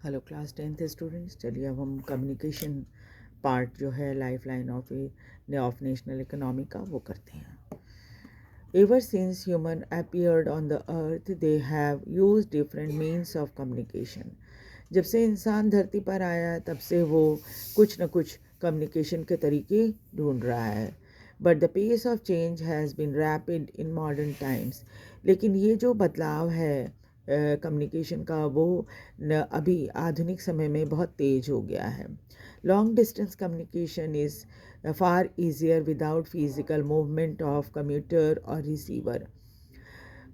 Hello class 10th students, चलिए अब हम कम्युनिकेशन पार्ट जो है life line of national economy का वो करते हैं। Ever since human appeared on the earth they have use different means of communication. जब से इंसान धरती पर आया तब से वो कुछ न कुछ कम्युनिकेशन के तरीके ढूंढ रहा है। But the pace of change has been rapid in modern times. लेकिन ये जो बदलाव है कम्युनिकेशन का वो अभी आधुनिक समय में बहुत तेज़ हो गया है। Long distance communication is far easier without physical movement of computer और रिसीवर।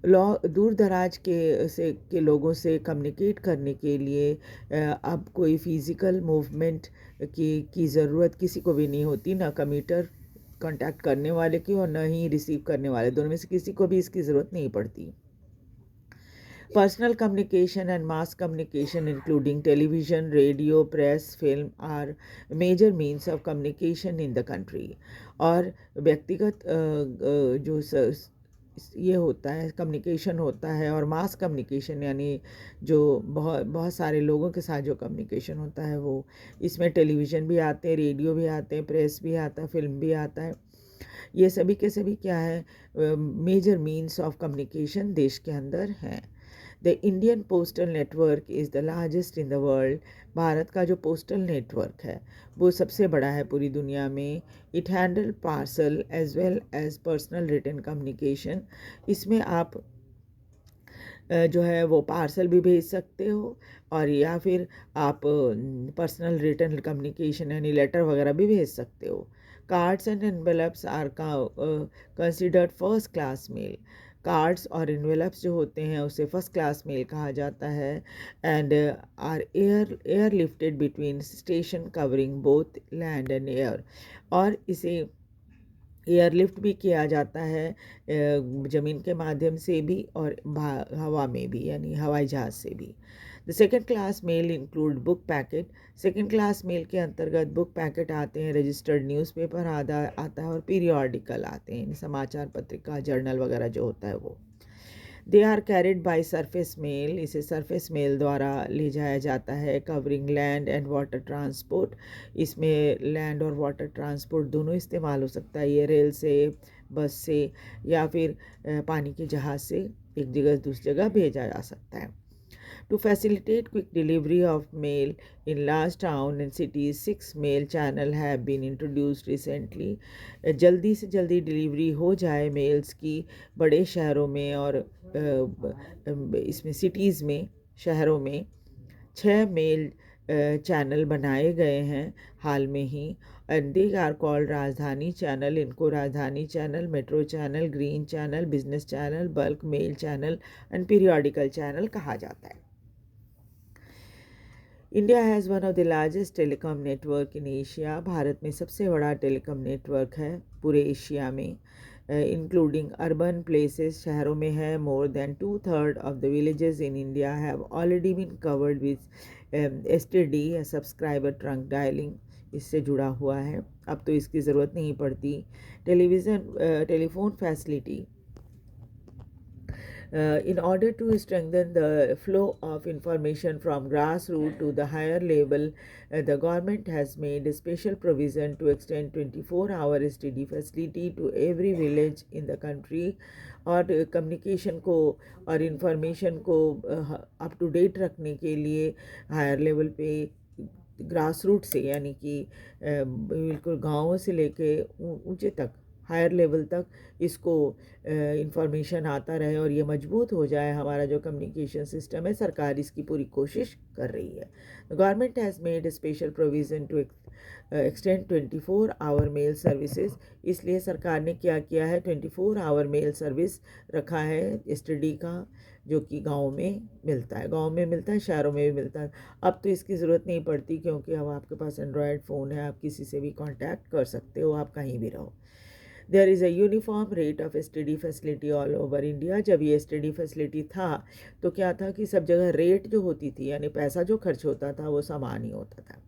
दूर दराज के लोगों से कम्युनिकेट करने के लिए अब कोई फिज़िकल मूवमेंट की ज़रूरत किसी को भी नहीं होती, ना कंप्यूटर कांटेक्ट करने वाले की और ना ही रिसीव करने वाले, दोनों में से किसी को भी इसकी ज़रूरत नहीं पड़ती। Personal communication and mass communication, including television, radio, press, film, are major means of communication in the country. और व्यक्तिगत जो ये होता है कम्युनिकेशन होता है, और मास कम्युनिकेशन यानी जो बहुत बहुत सारे लोगों के साथ जो कम्युनिकेशन होता है वो इसमें टेलीविज़न भी आते हैं, रेडियो भी आते हैं, प्रेस भी आता है, फिल्म भी आता है। ये सभी के सभी क्या है, मेजर मीन्स ऑफ कम्युनिकेशन देश के अंदर हैं। The Indian postal network is the largest in the world. Bharat का जो पोस्टल नेटवर्क है वो सबसे बड़ा है पूरी दुनिया में। It handle parcel as well as personal written communication. इसमें आप जो है वो पार्सल भी भेज सकते हो, और या फिर आप पर्सनल रिटन कम्युनिकेशन यानी लेटर वगैरह भी भेज सकते हो। Cards and envelopes are considered first class mail. Cards और इन्वेलप्स जो होते हैं उसे फर्स्ट क्लास मेल कहा जाता है। And are airlifted between station covering both land and air. और इसे एयरलिफ्ट भी किया जाता है ज़मीन के माध्यम से भी और हवा में भी यानी हवाई जहाज़ से भी। The second class mail include book packet. Second class mail के अंतर्गत बुक पैकेट आते हैं, रजिस्टर्ड न्यूज़पेपर आता है और पीरियोडिकल आते हैं, समाचार पत्रिका जर्नल वगैरह जो होता है वो। They are carried by surface mail. इसे सरफेस मेल द्वारा ले जाया जाता है, covering land and water transport. इसमें लैंड और वाटर ट्रांसपोर्ट दोनों इस्तेमाल हो सकता है। ये रेल से, बस से या फिर पानी के जहाज़ से एक जगह से दूसरी जगह भेजा जा सकता है। To facilitate quick delivery of mail in large town and cities, 6 mail channel have been introduced recently. जल्दी से जल्दी डिलीवरी हो जाए मेल्स की बड़े शहरों में और इसमें सिटीज़ में, शहरों में 6 मेल चैनल बनाए गए हैं हाल में ही। And they are called Rajdhani channel. इनको Rajdhani channel, metro channel, green channel, business channel, bulk mail channel and periodical channel कहा जाता है। India has one of the largest telecom network in Asia. Bharat में सबसे बड़ा टेलीकॉम नेटवर्क है पूरे एशिया में, इंक्लूडिंग अर्बन प्लेसेस, शहरों में है। More than 2/3 of the villages in India have already been covered with STD या सब्सक्राइबर ट्रंक डायलिंग, इससे जुड़ा हुआ है। अब तो इसकी ज़रूरत नहीं पड़ती। Telephone facility. In order to strengthen the flow of information from grassroots to the higher level, the government has made a special provision to extend 24-hour STD facility to every village in the country। और communication को और information को up to date रखने के लिए higher level पे grass root से यानी कि बिल्कुल गाँवों से लेके ऊंचे तक, हायर लेवल तक इसको इंफॉर्मेशन आता रहे और ये मजबूत हो जाए हमारा जो कम्युनिकेशन सिस्टम है। सरकार इसकी पूरी कोशिश कर रही है। The government has made special provision to extend 24-hour mail services. इसलिए सरकार ने क्या किया है, 24-hour मेल सर्विस रखा है STD का, जो कि गाँव में मिलता है, शहरों में भी मिलता है। अब तो इसकी ज़रूरत नहीं पड़ती क्योंकि अब आपके पास एंड्रॉयड फ़ोन है, आप किसी से भी कांटेक्ट कर सकते हो, आप कहीं भी रहो। There is a uniform rate of STD facility all over India. जब ये STD फैसिलिटी था तो क्या था कि सब जगह रेट जो होती थी यानी पैसा जो खर्च होता था वो समान ही होता था।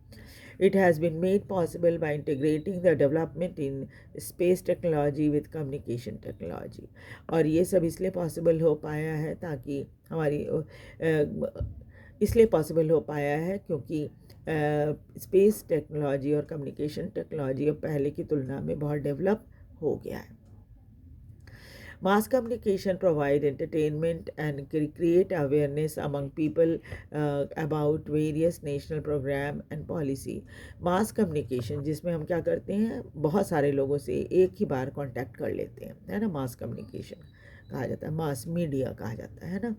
It has been made possible by integrating the development in space technology with communication technology. और ये सब इसलिए पॉसिबल हो पाया है ताकि हमारी इसलिए पॉसिबल हो पाया है क्योंकि स्पेस टेक्नोलॉजी और कम्युनिकेशन टेक्नोलॉजी अब पहले की तुलना में बहुत डेवलप हो गया है। Mass communication provide entertainment and create awareness among people about various national program and policy. Mass communication जिसमें हम क्या करते हैं, बहुत सारे लोगों से एक ही बार कांटेक्ट कर लेते हैं, है ना, मास कम्युनिकेशन कहा जाता है, मास मीडिया कहा जाता है ना।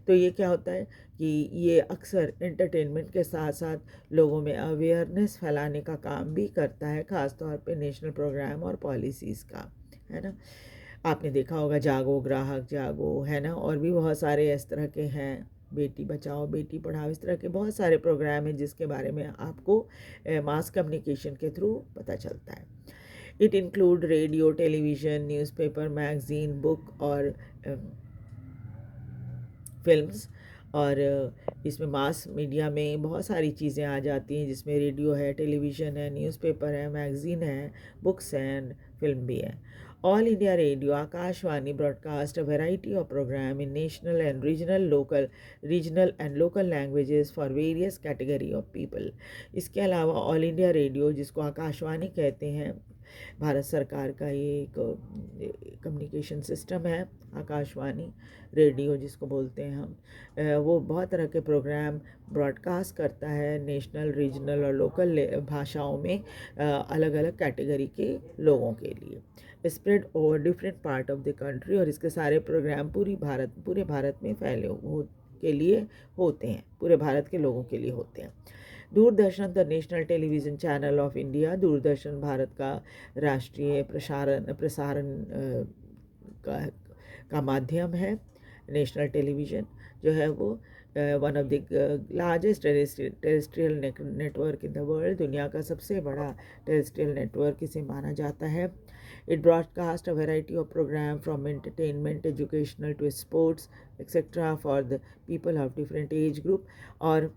तो ये क्या होता है कि ये अक्सर एंटरटेनमेंट के साथ साथ लोगों में अवेयरनेस फैलाने का काम भी करता है, ख़ास तौर पे नेशनल प्रोग्राम और पॉलिसीज़ का, है ना। आपने देखा होगा जागो ग्राहक जागो, है ना, और भी बहुत सारे इस तरह के हैं, बेटी बचाओ बेटी पढ़ाओ, इस तरह के बहुत सारे प्रोग्राम हैं जिसके बारे में आपको मास कम्युनिकेशन के थ्रू पता चलता है। It include radio, television, newspaper, magazine, book और फिल्म्स। और इसमें मास मीडिया में बहुत सारी चीज़ें आ जाती हैं, जिसमें रेडियो है, टेलीविज़न है, न्यूज़पेपर है, मैगज़ीन है, बुक्स हैं एंड फिल्म भी है। All India radio Akashvani broadcast a variety of programme in national and regional and local languages for various category of people. इसके अलावा ऑल इंडिया रेडियो, जिसको आकाशवाणी कहते हैं, भारत सरकार का ये एक कम्युनिकेशन सिस्टम है, आकाशवाणी रेडियो जिसको बोलते हैं हम, वो बहुत तरह के प्रोग्राम ब्रॉडकास्ट करता है नेशनल, रीजनल और लोकल भाषाओं में अलग अलग कैटेगरी के लोगों के लिए, spread over different part of the country. और इसके सारे प्रोग्राम पूरे भारत में फैले के लिए होते हैं, पूरे भारत के लोगों के लिए होते हैं। Doordarshan the national television channel of India, Doordarshan Bharat का राष्ट्रीय प्रसारण का माध्यम है। नेशनल टेलीविज़न जो है वो one of the largest terrestrial network in the world, दुनिया का सबसे बड़ा टेरेस्ट्रियल नेटवर्क इसे माना जाता है। It broadcast a variety of programme from entertainment, educational to sports etcetera for the people of different age group. और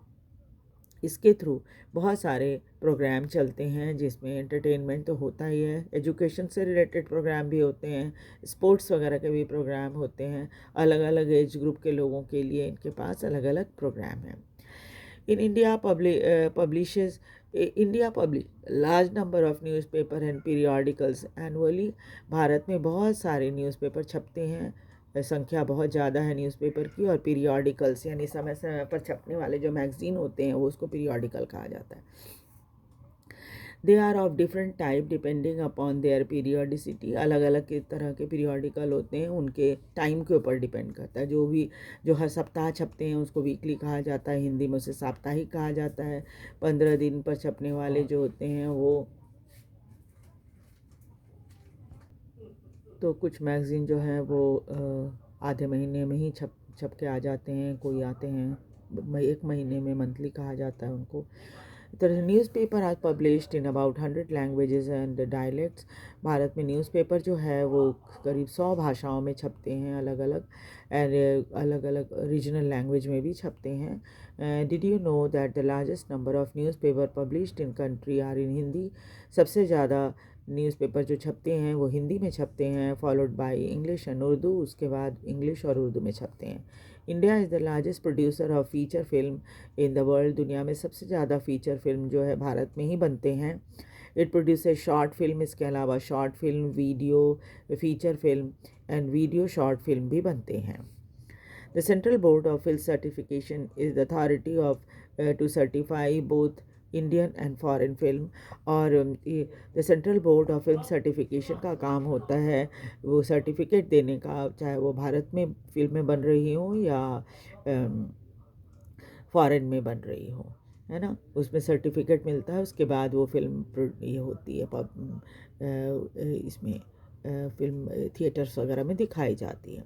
इसके थ्रू बहुत सारे प्रोग्राम चलते हैं जिसमें एंटरटेनमेंट तो होता ही है, एजुकेशन से रिलेटेड प्रोग्राम भी होते हैं, स्पोर्ट्स वगैरह के भी प्रोग्राम होते हैं। अलग अलग एज ग्रुप के लोगों के लिए इनके पास अलग अलग प्रोग्राम हैं। In India publishes India publish large number of newspaper and periodicals annually. Bharat में बहुत सारे न्यूज़पेपर छपते हैं, संख्या बहुत ज़्यादा है न्यूज़पेपर की। और पीरियडिकल्स यानी समय समय पर छपने वाले जो मैगज़ीन होते हैं वो उसको पीरियडिकल कहा जाता है। They are of different type depending upon their periodicity, अलग अलग के तरह के पीरियडिकल होते हैं, उनके टाइम के ऊपर डिपेंड करता है। जो हर सप्ताह छपते हैं उसको वीकली कहा जाता है, हिंदी में उसे साप्ताहिक कहा जाता है। 15 दिन पर छपने वाले जो होते हैं वो, तो कुछ मैगज़ीन जो है वो आधे महीने में ही छप के आ जाते हैं, कोई आते हैं 1 महीने में, मंथली कहा जाता है उनको। The newspaper are published in about 100 languages and dialects. Bharat में न्यूज़पेपर जो है वो करीब 100 भाषाओं में छपते हैं, अलग अलग, एंड अलग अलग रीजनल लैंग्वेज में भी छपते हैं। Did you know that the largest number of newspaper published in country are in Hindi? सबसे ज़्यादा न्यूज़पेपर जो छपते हैं वो हिंदी में छपते हैं, followed by English and Urdu, उसके बाद इंग्लिश और उर्दू में छपते हैं। India is the largest producer of feature film in the world, दुनिया में सबसे ज़्यादा फ़ीचर फिल्म जो है भारत में ही बनते हैं। इट प्रोड्यूसर शॉर्ट फिल्म, इसके अलावा short film, video, feature film and video short film भी बनते हैं। The central board of film certification is the authority of to certify both Indian and foreign film. और the central board of film certification का काम होता है वो certificate देने का, चाहे वो भारत में फिल्में बन रही हों या फॉरेन में बन रही हो, है ना, उसमें सर्टिफिकेट मिलता है, उसके बाद वो फिल्म ये होती है इसमें फिल्म थिएटर्स वगैरह में दिखाई जाती है।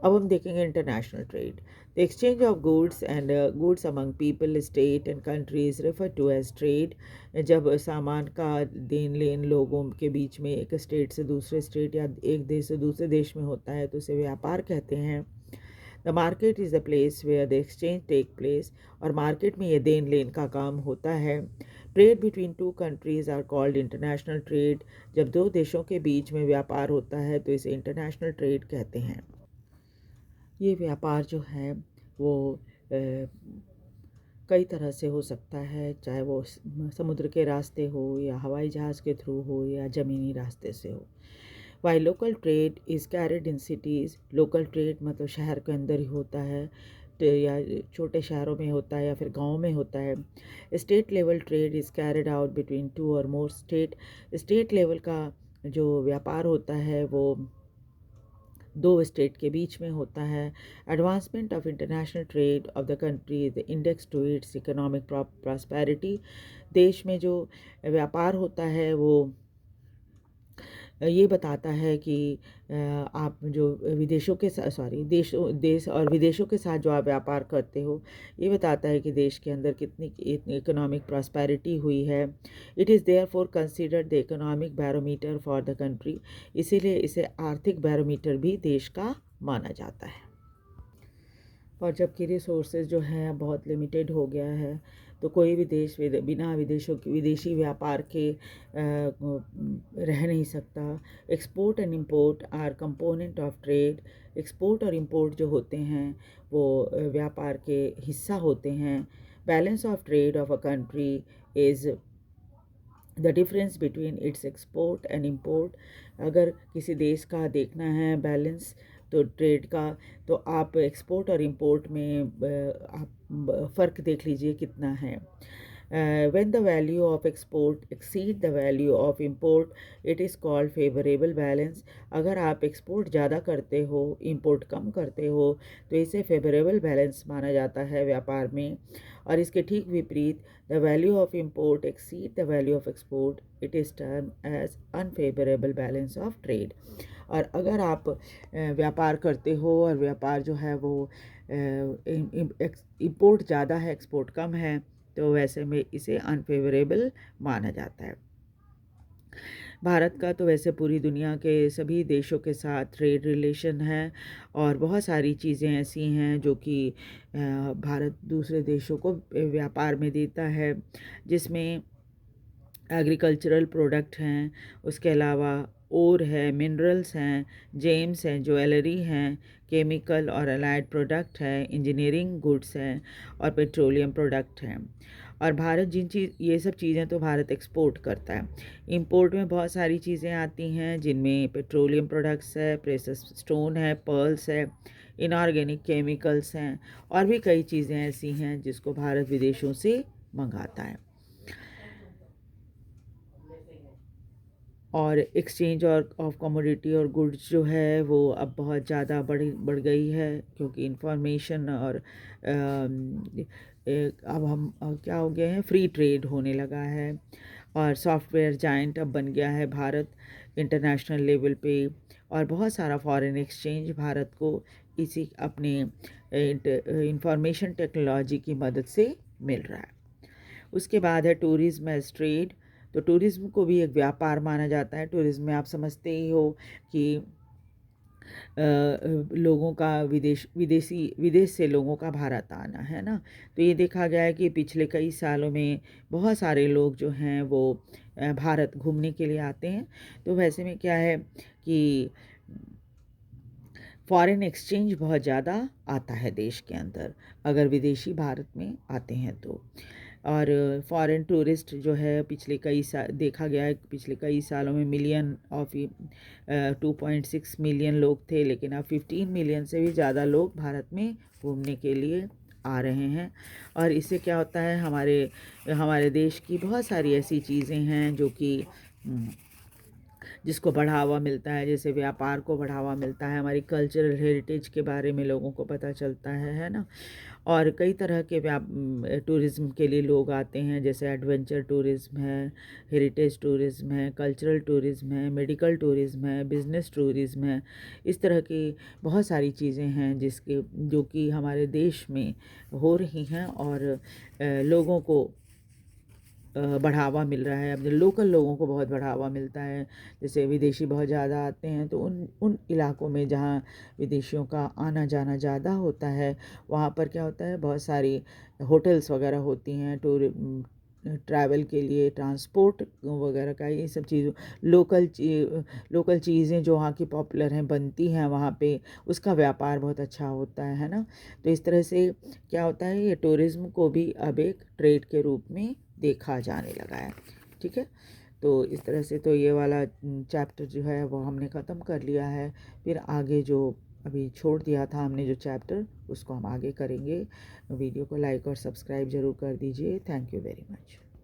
अब हम देखेंगे international trade. The exchange of goods and goods among people, state and countries refer to as trade. जब सामान का देन लेन लोगों के बीच में एक स्टेट से दूसरे स्टेट या एक देश से दूसरे देश में होता है तो उसे व्यापार कहते हैं। The market is the place where the exchange take place, और मार्केट में ये देन लेन का काम होता है। Trade between two countries are called international trade. जब दो देशों के बीच में व्यापार होता है तो इसे इंटरनेशनल ट्रेड कहते हैं। ये व्यापार जो है वो कई तरह से हो सकता है, चाहे वो समुद्र के रास्ते हो या हवाई जहाज़ के थ्रू हो या ज़मीनी रास्ते से हो। While local trade is carried in cities, local trade मतलब शहर के अंदर ही होता है या छोटे शहरों में होता है या फिर गाँव में होता है। State level trade is carried out between two और मोर स्टेट। स्टेट लेवल का जो व्यापार होता है वो दो स्टेट के बीच में होता है। Advancement of international trade of the country is the index to its economic prosperity. देश में जो व्यापार होता है वो ये बताता है कि आप जो विदेशों के साथ देश और विदेशों के साथ जो आप व्यापार करते हो, ये बताता है कि देश के अंदर कितनी इकोनॉमिक प्रॉस्पेरिटी हुई है। It is therefore considered the economic barometer for the country, इसीलिए इसे आर्थिक बैरोमीटर भी देश का माना जाता है। और जबकि रिसोर्सेज जो हैं बहुत लिमिटेड हो गया है, तो कोई भी देश बिना विदेशी व्यापार के रह नहीं सकता। Export and import R component of trade. Export और इंपोर्ट जो होते हैं वो व्यापार के हिस्सा होते हैं। Balance of trade of a country is the difference between its export and import. अगर किसी देश का देखना है बैलेंस तो ट्रेड का, तो आप एक्सपोर्ट और इंपोर्ट में आप फ़र्क देख लीजिए कितना है। When the value of export exceed the value of import, it is called favorable balance। अगर आप एक्सपोर्ट ज़्यादा करते हो, इंपोर्ट कम करते हो, तो इसे फेवरेबल बैलेंस माना जाता है व्यापार में। और इसके ठीक विपरीत, the value of import exceed the value of export, it is term as unfavourable balance of trade. और अगर आप व्यापार करते हो और व्यापार जो है वो इंपोर्ट ज़्यादा है, एक्सपोर्ट कम है, तो वैसे में इसे अनफेवरेबल माना जाता है। भारत का तो वैसे पूरी दुनिया के सभी देशों के साथ ट्रेड रिलेशन है और बहुत सारी चीज़ें ऐसी हैं जो कि भारत दूसरे देशों को व्यापार में देता है, जिसमें एग्रीकल्चरल प्रोडक्ट हैं, उसके अलावा ओर है, मिनरल्स हैं, जेम्स हैं, ज्वेलरी हैं, केमिकल और अलाइड प्रोडक्ट हैं, इंजीनियरिंग गुड्स हैं और पेट्रोलियम प्रोडक्ट हैं। और भारत ये सब चीज़ें तो भारत एक्सपोर्ट करता है। इंपोर्ट में बहुत सारी चीज़ें आती हैं जिनमें पेट्रोलियम प्रोडक्ट्स है, प्रेशस स्टोन है, पर्ल्स है, इनऑर्गेनिक केमिकल्स हैं और भी कई चीज़ें ऐसी हैं जिसको भारत विदेशों से मंगाता है। और एक्सचेंज और ऑफ कमोडिटी और गुड्स जो है वो अब बहुत ज़्यादा बढ़ गई है, क्योंकि इंफॉर्मेशन और अब हम क्या हो गए हैं, फ्री ट्रेड होने लगा है और सॉफ्टवेयर जायंट अब बन गया है भारत इंटरनेशनल लेवल पे। और बहुत सारा फॉरेन एक्सचेंज भारत को इसी अपने इंफॉर्मेशन टेक्नोलॉजी की मदद से मिल रहा है। उसके बाद है टूरिज्म एज ट्रेड। तो टूरिज्म को भी एक व्यापार माना जाता है। टूरिज्म में आप समझते ही हो कि लोगों का विदेश से लोगों का भारत आना है ना। तो ये देखा गया है कि पिछले कई सालों में बहुत सारे लोग जो हैं वो भारत घूमने के लिए आते हैं। तो वैसे में क्या है कि फॉरेन एक्सचेंज बहुत ज़्यादा आता है देश के अंदर अगर विदेशी भारत में आते हैं तो। और फॉरेन टूरिस्ट जो है देखा गया है पिछले कई सालों में 2.6 मिलियन लोग थे, लेकिन अब 15 मिलियन से भी ज़्यादा लोग भारत में घूमने के लिए आ रहे हैं। और इससे क्या होता है, हमारे देश की बहुत सारी ऐसी चीज़ें हैं जो कि जिसको बढ़ावा मिलता है, जैसे व्यापार को बढ़ावा मिलता है, हमारी कल्चरल हेरिटेज के बारे में लोगों को पता चलता है ना। और कई तरह के टूरिज़्म के लिए लोग आते हैं, जैसे एडवेंचर टूरिज़्म है, हेरिटेज टूरिज़्म है, कल्चरल टूरिज़्म है, मेडिकल टूरिज़्म है, बिज़नेस टूरिज़्म है। इस तरह की बहुत सारी चीज़ें हैं जो कि हमारे देश में हो रही हैं और लोगों को बढ़ावा मिल रहा है। अब लोकल लोगों को बहुत बढ़ावा मिलता है। जैसे विदेशी बहुत ज़्यादा आते हैं तो उन इलाकों में जहाँ विदेशियों का आना जाना ज़्यादा होता है, वहाँ पर क्या होता है, बहुत सारी होटल्स वगैरह होती हैं, ट्रैवल के लिए ट्रांसपोर्ट वगैरह का, ये सब चीज़ों, लोकल चीज़ें जो वहाँ की पॉपुलर हैं बनती हैं वहाँ पे, उसका व्यापार बहुत अच्छा होता है ना। तो इस तरह से क्या होता है, ये टूरिज़्म को भी अब एक ट्रेड के रूप में देखा जाने लगा है। ठीक है, तो इस तरह से तो ये वाला चैप्टर जो है वो हमने ख़त्म कर लिया है। फिर आगे जो अभी छोड़ दिया था हमने जो चैप्टर, उसको हम आगे करेंगे। वीडियो को लाइक और सब्सक्राइब ज़रूर कर दीजिए। Thank you very much.